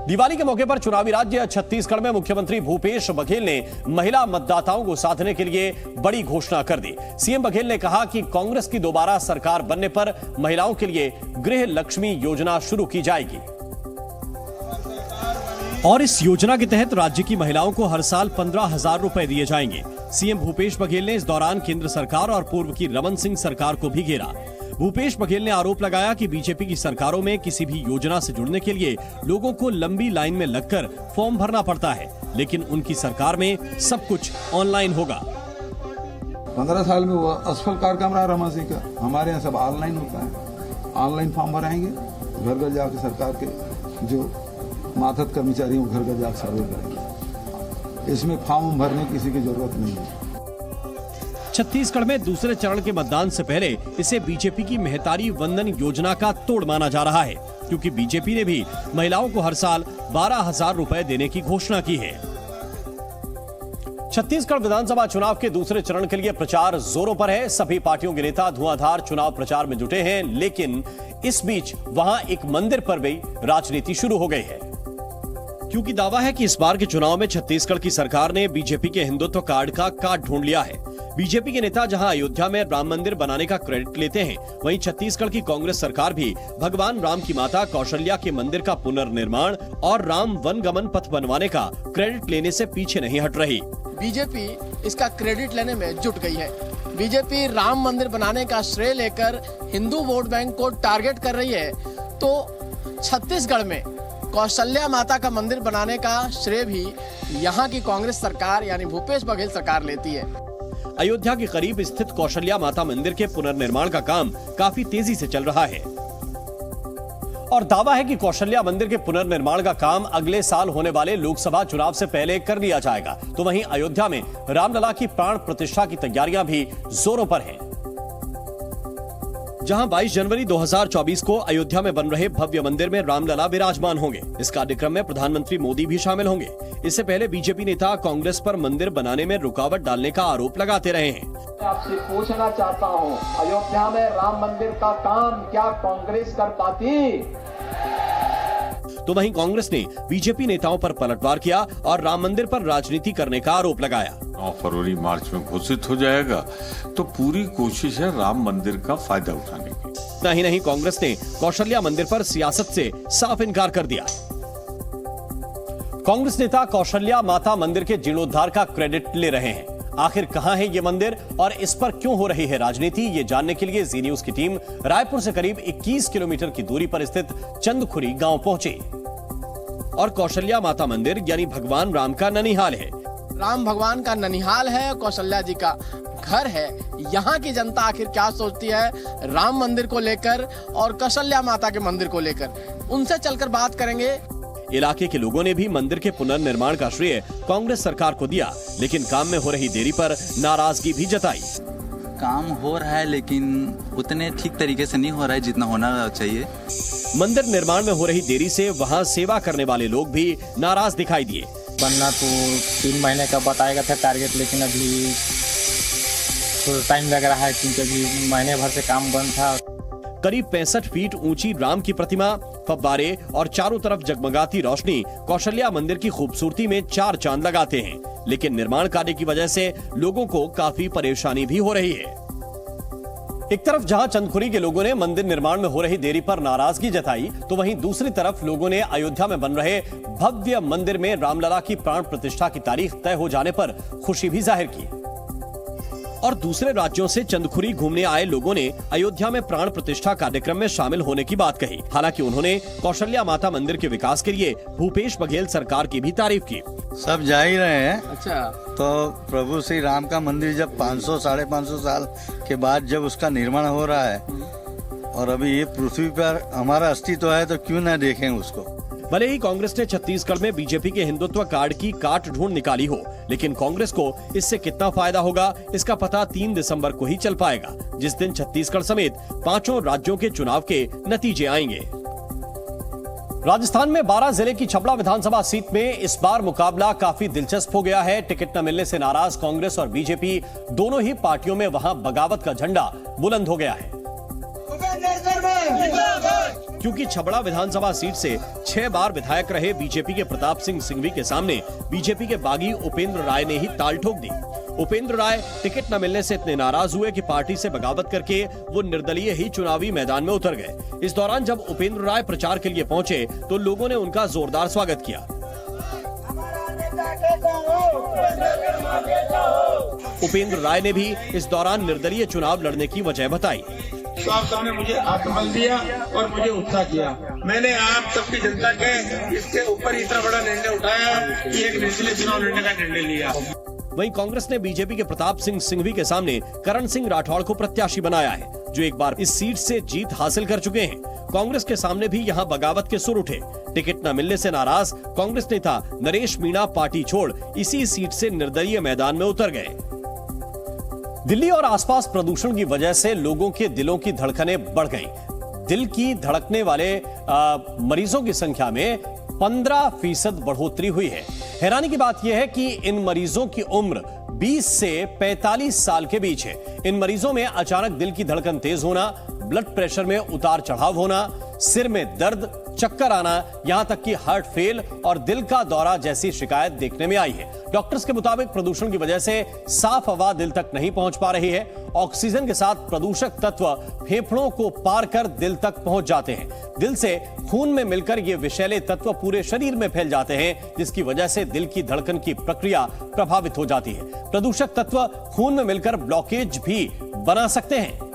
दिवाली के मौके पर चुनावी राज्य छत्तीसगढ़ में मुख्यमंत्री भूपेश बघेल ने महिला मतदाताओं को साधने के लिए बड़ी घोषणा कर दी। सीएम बघेल ने कहा कि कांग्रेस की दोबारा सरकार बनने पर महिलाओं के लिए गृह लक्ष्मी योजना शुरू की जाएगी और इस योजना के तहत राज्य की महिलाओं को हर साल 15,000 रुपए दिए जाएंगे। सीएम भूपेश बघेल ने इस दौरान केंद्र सरकार और पूर्व की रमन सिंह सरकार को भी घेरा। भूपेश बघेल ने आरोप लगाया कि बीजेपी की सरकारों में किसी भी योजना से जुड़ने के लिए लोगों को लंबी लाइन में लगकर फॉर्म भरना पड़ता है, लेकिन उनकी सरकार में सब कुछ ऑनलाइन होगा। 15 साल में वो असफल कार्यक्रम रहा रमन सिंह का, हमारे यहाँ सब ऑनलाइन होता है। ऑनलाइन फॉर्म भराएंगे, घर घर जाकर सरकार के जो मातहत कर्मचारी हैं घर घर जाकर सर्वे करेंगे। इसमें फॉर्म भरने की किसी की जरूरत नहीं है। छत्तीसगढ़ में दूसरे चरण के मतदान से पहले इसे बीजेपी की मेहतारी वंदन योजना का तोड़ माना जा रहा है, क्योंकि बीजेपी ने भी महिलाओं को हर साल 12,000 रुपए देने की घोषणा की है। छत्तीसगढ़ विधानसभा चुनाव के दूसरे चरण के लिए प्रचार जोरों पर है। सभी पार्टियों के नेता धुआंधार चुनाव प्रचार में जुटे हैं, लेकिन इस बीच वहां एक मंदिर पर भी राजनीति शुरू हो गई है, क्योंकि दावा है कि इस बार के चुनाव में छत्तीसगढ़ की सरकार ने बीजेपी के हिंदुत्व कार्ड का कार्ड ढूंढ लिया है। बीजेपी के नेता जहां अयोध्या में राम मंदिर बनाने का क्रेडिट लेते हैं, वहीं छत्तीसगढ़ की कांग्रेस सरकार भी भगवान राम की माता कौशल्या के मंदिर का पुनर्निर्माण और राम वनगमन पथ बनवाने का क्रेडिट लेने से पीछे नहीं हट रही। बीजेपी इसका क्रेडिट लेने में जुट गई है। बीजेपी राम मंदिर बनाने का श्रेय लेकर हिंदू वोट बैंक को टारगेट कर रही है, तो छत्तीसगढ़ में कौशल्या माता का मंदिर बनाने का श्रेय भी यहाँ की कांग्रेस सरकार यानी भूपेश बघेल सरकार लेती है। अयोध्या के करीब स्थित कौशल्या माता मंदिर के पुनर्निर्माण का काम काफी तेजी से चल रहा है और दावा है कि कौशल्या मंदिर के पुनर्निर्माण का काम अगले साल होने वाले लोकसभा चुनाव से पहले कर लिया जाएगा। तो वहीं अयोध्या में रामलला की प्राण प्रतिष्ठा की तैयारियां भी जोरों पर हैं। जहां 22 जनवरी 2024 को अयोध्या में बन रहे भव्य मंदिर में रामलला विराजमान होंगे। इस कार्यक्रम में प्रधानमंत्री मोदी भी शामिल होंगे। इससे पहले बीजेपी नेता कांग्रेस पर मंदिर बनाने में रुकावट डालने का आरोप लगाते रहे हैं। आपसे पूछना चाहता हूं, अयोध्या में राम मंदिर का काम क्या कांग्रेस कर पाती? तो वहीं कांग्रेस ने बीजेपी नेताओं पर पलटवार किया और राम मंदिर पर राजनीति करने का आरोप लगाया। 9 फरवरी मार्च में घोषित हो जाएगा, तो पूरी कोशिश है राम मंदिर का फायदा उठाने की। नहीं, कांग्रेस ने कौशल्या मंदिर पर सियासत से साफ इनकार कर दिया। कांग्रेस नेता कौशल्या माता मंदिर के जीर्णोद्धार का क्रेडिट ले रहे हैं। आखिर कहां है ये मंदिर और इस पर क्यों हो रही है राजनीति, ये जानने के लिए जी न्यूज की टीम रायपुर से करीब 21 किलोमीटर की दूरी पर स्थित चंदखुरी गांव पहुंची और कौशल्या माता मंदिर यानी भगवान राम का ननिहाल है। राम भगवान का ननिहाल है, कौशल्या जी का घर है। यहाँ की जनता आखिर क्या सोचती है राम मंदिर को लेकर और कौशल्या माता के मंदिर को लेकर, उनसे चलकर बात करेंगे। इलाके के लोगों ने भी मंदिर के पुनर्निर्माण का श्रेय कांग्रेस सरकार को दिया, लेकिन काम में हो रही देरी पर नाराजगी भी जताई। काम हो रहा है, लेकिन उतने ठीक तरीके से नहीं हो रहा है जितना होना चाहिए। मंदिर निर्माण में हो रही देरी से वहां सेवा करने वाले लोग भी नाराज दिखाई दिए। बनना तो 3 महीने का बताएगा था टारगेट, लेकिन अभी थोड़ा टाइम लग रहा है क्योंकि अभी महीने भर से काम बंद था। करीब 65 फीट ऊंची राम की प्रतिमा, फव्वारे और चारों तरफ जगमगाती रोशनी कौशल्या मंदिर की खूबसूरती में 4 चांद लगाते हैं, लेकिन निर्माण कार्य की वजह से लोगों को काफी परेशानी भी हो रही है। एक तरफ जहां चंदखुरी के लोगों ने मंदिर निर्माण में हो रही देरी पर नाराजगी जताई, तो वहीं दूसरी तरफ लोगों ने अयोध्या में बन रहे भव्य मंदिर में रामलला की प्राण प्रतिष्ठा की तारीख तय हो जाने पर खुशी भी जाहिर की और दूसरे राज्यों से चंदखुरी घूमने आए लोगों ने अयोध्या में प्राण प्रतिष्ठा कार्यक्रम में शामिल होने की बात कही। हालांकि उन्होंने कौशल्या माता मंदिर के विकास के लिए भूपेश बघेल सरकार की भी तारीफ की। सब जा ही रहे हैं। अच्छा, तो प्रभु श्री राम का मंदिर जब 500 साढ़े 500 साल के बाद जब उसका निर्माण हो रहा है और अभी ये पृथ्वी पर हमारा अस्तित्व है, तो क्यों न देखें उसको। भले ही कांग्रेस ने छत्तीसगढ़ में बीजेपी के हिंदुत्व कार्ड की काट ढूंढ निकाली हो, लेकिन कांग्रेस को इससे कितना फायदा होगा इसका पता 3 दिसंबर को ही चल पाएगा, जिस दिन छत्तीसगढ़ समेत 5 राज्यों के चुनाव के नतीजे आएंगे। राजस्थान में 12 जिले की छपड़ा विधानसभा सीट में इस बार मुकाबला काफी दिलचस्प हो गया है। टिकट न मिलने से नाराज कांग्रेस और बीजेपी दोनों ही पार्टियों में वहां बगावत का झंडा बुलंद हो गया है। क्योंकि छबड़ा विधानसभा सीट से 6 बार विधायक रहे बीजेपी के प्रताप सिंह सिंघवी के सामने बीजेपी के बागी उपेंद्र राय ने ही ताल ठोक दी। उपेंद्र राय टिकट न मिलने से इतने नाराज हुए कि पार्टी से बगावत करके वो निर्दलीय ही चुनावी मैदान में उतर गए। इस दौरान जब उपेंद्र राय प्रचार के लिए पहुंचे तो लोगों ने उनका जोरदार स्वागत किया। उपेंद्र राय ने भी इस दौरान निर्दलीय चुनाव लड़ने की वजह बताई। तो आप सबने मुझे आत्मबल दिया और मुझे उत्साह किया। मैंने आप सबकी जनता के इसके ऊपर इतना बड़ा निर्णय उठाया कि एक निर्दलीय चुनाव लड़ने का निर्णय लिया। वहीं कांग्रेस ने बीजेपी के प्रताप सिंह सिंघवी के सामने करण सिंह राठौड़ को प्रत्याशी बनाया है, जो एक बार इस सीट से जीत हासिल कर चुके हैं। कांग्रेस के सामने भी यहां बगावत के सुर उठे। टिकट न मिलने से नाराज कांग्रेस नेता नरेश मीणा पार्टी छोड़ इसी सीट से निर्दलीय मैदान में उतर गए। दिल्ली और आसपास प्रदूषण की वजह से लोगों के दिलों की धड़कनें बढ़ गईं। दिल की धड़कने वाले मरीजों की संख्या में 15% बढ़ोतरी हुई है। हैरानी की बात यह है कि इन मरीजों की उम्र 20 से 45 साल के बीच है। इन मरीजों में अचानक दिल की धड़कन तेज होना, ब्लड प्रेशर में उतार चढ़ाव होना, सिर में दर्द, चक्कर आना, यहां तक कि हार्ट फेल और दिल का दौरा जैसी शिकायत देखने में आई है। डॉक्टर्स के मुताबिक प्रदूषण की वजह से साफ हवा दिल तक नहीं पहुंच पा रही है। ऑक्सीजन के साथ प्रदूषक तत्व फेफड़ों को पार कर दिल तक पहुंच जाते हैं। दिल से खून में मिलकर ये विषैले तत्व पूरे शरीर में फैल जाते हैं, जिसकी वजह से दिल की धड़कन की प्रक्रिया प्रभावित हो जाती है। प्रदूषक तत्व खून में मिलकर ब्लॉकेज भी बना सकते हैं।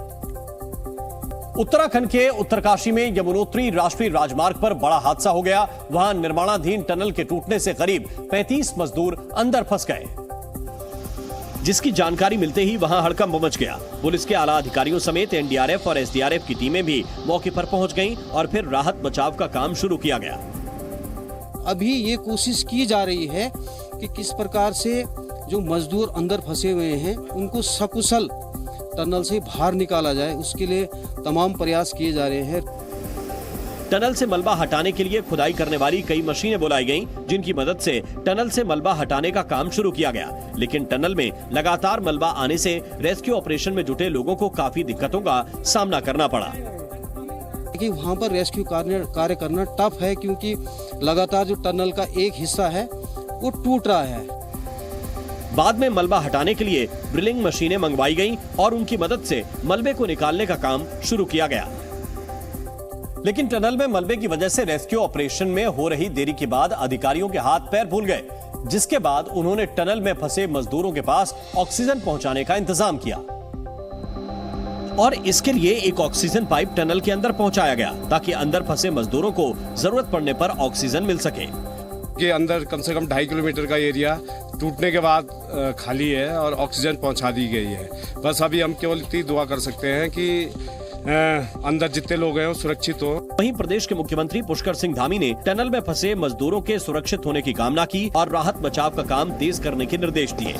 उत्तराखंड के उत्तरकाशी में यमुनोत्री राष्ट्रीय राजमार्ग पर बड़ा हादसा हो गया। वहां निर्माणाधीन टनल के टूटने से करीब 35 मजदूर अंदर फंस गए, जिसकी जानकारी मिलते ही वहां हड़कंप मच गया। पुलिस के आला अधिकारियों समेत एनडीआरएफ और एसडीआरएफ की टीमें भी मौके पर पहुंच गईं और फिर राहत बचाव का काम शुरू किया गया। अभी ये कोशिश की जा रही है कि किस प्रकार से जो मजदूर अंदर फंसे हुए हैं उनको सकुशल टनल से बाहर निकाला जाए, उसके लिए तमाम प्रयास किए जा रहे हैं। टनल से मलबा हटाने के लिए खुदाई करने वाली कई मशीनें बुलाई गईं, जिनकी मदद से टनल से मलबा हटाने का काम शुरू किया गया। लेकिन टनल में लगातार मलबा आने से रेस्क्यू ऑपरेशन में जुटे लोगों को काफी दिक्कतों का सामना करना पड़ा। कि वहाँ पर रेस्क्यू कार्य करना टफ है, क्योंकि लगातार जो टनल का एक हिस्सा है वो टूट रहा है। बाद में मलबा हटाने के लिए ड्रिलिंग मशीनें मंगवाई गईं और उनकी मदद से मलबे को निकालने का काम शुरू किया गया। लेकिन टनल में मलबे की वजह से रेस्क्यू ऑपरेशन में हो रही देरी के बाद अधिकारियों के हाथ पैर फूल गए, जिसके बाद उन्होंने टनल में फंसे मजदूरों के पास ऑक्सीजन पहुंचाने का इंतजाम किया और इसके लिए एक ऑक्सीजन पाइप टनल के अंदर पहुंचाया गया, ताकि अंदर फंसे मजदूरों को जरूरत पड़ने पर ऑक्सीजन मिल सके। के अंदर कम से कम 2.5 किलोमीटर का एरिया टूटने के बाद खाली है और ऑक्सीजन पहुंचा दी गई है। बस अभी हम केवल इतनी दुआ कर सकते हैं कि अंदर जितने लोग हैं वो सुरक्षित हो। वहीं प्रदेश के मुख्यमंत्री पुष्कर सिंह धामी ने टनल में फंसे मजदूरों के सुरक्षित होने की कामना की और राहत बचाव का काम तेज करने के निर्देश दिए।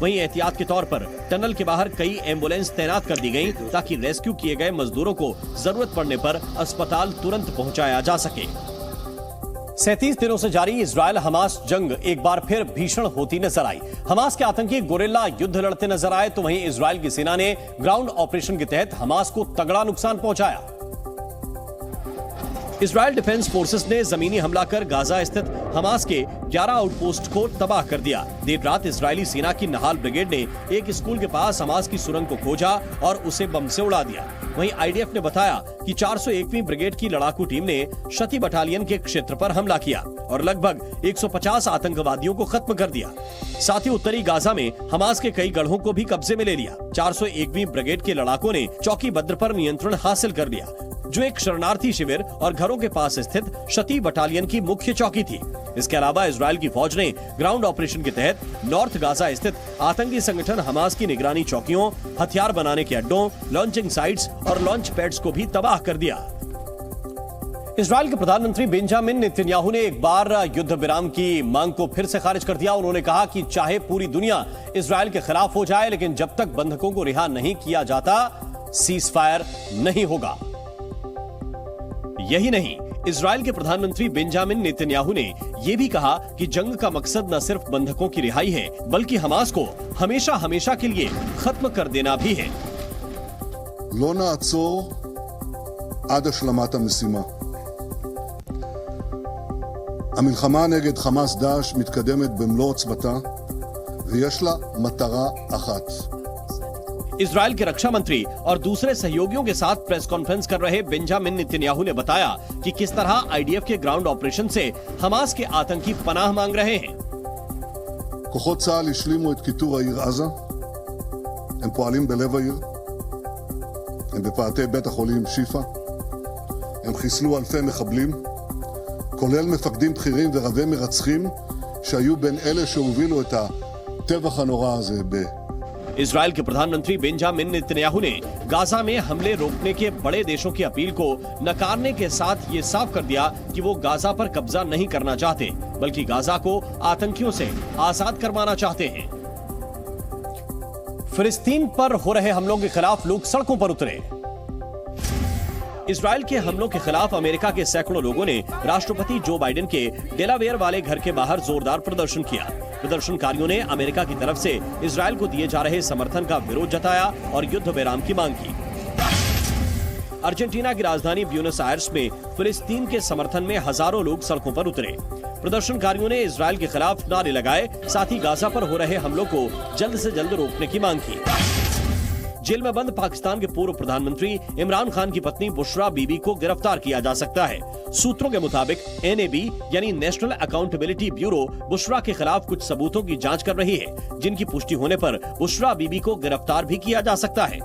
वहीं एहतियात के तौर पर टनल के बाहर कई एम्बुलेंस तैनात कर दी गयी, ताकि रेस्क्यू किए गए मजदूरों को जरूरत पड़ने पर अस्पताल तुरंत पहुँचाया जा सके। 37 दिनों से जारी इजरायल हमास जंग एक बार फिर भीषण होती नजर आई। हमास के आतंकी गोरिल्ला युद्ध लड़ते नजर आए, तो वहीं इजरायल की सेना ने ग्राउंड ऑपरेशन के तहत हमास को तगड़ा नुकसान पहुंचाया। इजरायल डिफेंस फोर्सेस ने जमीनी हमला कर गाजा स्थित हमास के 11 आउटपोस्ट को तबाह कर दिया। देर रात इजरायली सेना की नहाल ब्रिगेड ने एक स्कूल के पास हमास की सुरंग को खोजा और उसे बम से उड़ा दिया। वहीं आईडीएफ ने बताया कि 401वीं ब्रिगेड की लड़ाकू टीम ने शती बटालियन के क्षेत्र पर हमला किया और लगभग 150 आतंकवादियों को खत्म कर दिया। साथ ही उत्तरी गाजा में हमास के कई गढ़ों को भी कब्जे में ले लिया। 401वीं ब्रिगेड के लड़ाकों ने चौकी बद्र पर नियंत्रण हासिल कर लिया, जो एक शरणार्थी शिविर और घरों के पास स्थित शती बटालियन की मुख्य चौकी थी। इसके अलावा इजरायल की फौज ने ग्राउंड ऑपरेशन के तहत नॉर्थ गाजा स्थित आतंकी संगठन हमास की निगरानी चौकियों, हथियार बनाने के अड्डों, लॉन्चिंग साइट्स और लॉन्च पैड्स को भी तबाह कर दिया। इजरायल के प्रधानमंत्री बेंजामिन नेतन्याहू ने एक बार युद्ध विराम की मांग को फिर से खारिज कर दिया। उन्होंने कहा कि चाहे पूरी दुनिया इजरायल के खिलाफ हो जाए, लेकिन जब तक बंधकों को रिहा नहीं किया जाता, सीज फायर नहीं होगा। यही नहीं, इजरायल के प्रधानमंत्री बेंजामिन नेतन्याहू ने यह भी कहा कि जंग का मकसद न सिर्फ बंधकों की रिहाई है, बल्कि हमास को हमेशा हमेशा के लिए खत्म कर देना भी है। לא נעצור עד השלמת המשימה. המלחמה נגד חמאס דאעש מתקדמת במלוא עוצמתה ויש לה מטרה אחת. इजराइल के रक्षा मंत्री और दूसरे सहयोगियों के साथ प्रेस कॉन्फ्रेंस कर रहे बेंजामिन नेतन्याहू ने बताया कि किस तरह आईडीएफ के ग्राउंड ऑपरेशन से हमास के आतंकी पनाह मांग रहे हैं। כוחות צה"ל השלימו את כיתור העיר עזה. הם פועלים בלב העיר. הם בפאתי בית החולים שיפה. הם חיסלו אלפי מחבלים, כולל מפקדים בכירים ורבי מרצחים שהיו בין אלה שהובילו את הטבח הנורא הזה इजराइल के प्रधानमंत्री बेंजामिन नेतन्याहू ने गाजा में हमले रोकने के बड़े देशों की अपील को नकारने के साथ ये साफ कर दिया कि वो गाजा पर कब्जा नहीं करना चाहते, बल्कि गाजा को आतंकियों से आजाद करवाना चाहते हैं। फिलिस्तीन पर हो रहे हमलों के खिलाफ लोग सड़कों पर उतरे। इजराइल के हमलों के खिलाफ अमेरिका के सैकड़ों लोगों ने राष्ट्रपति जो बाइडेन के डेलावेयर वाले घर के बाहर जोरदार प्रदर्शन किया। प्रदर्शनकारियों ने अमेरिका की तरफ से इजराइल को दिए जा रहे समर्थन का विरोध जताया और युद्ध विराम की मांग की। अर्जेंटीना की राजधानी ब्यूनस आयर्स में फिलिस्तीन के समर्थन में हजारों लोग सड़कों पर उतरे। प्रदर्शनकारियों ने इजराइल के खिलाफ नारे लगाए, साथ ही गाजा पर हो रहे हमलों को जल्द से जल्द रोकने की मांग की। जेल में बंद पाकिस्तान के पूर्व प्रधानमंत्री इमरान खान की पत्नी बुशरा बीबी को गिरफ्तार किया जा सकता है। सूत्रों के मुताबिक एनएबी यानी नेशनल अकाउंटेबिलिटी ब्यूरो बुशरा के खिलाफ कुछ सबूतों की जांच कर रही है, जिनकी पुष्टि होने पर बुशरा बीबी को गिरफ्तार भी किया जा सकता है।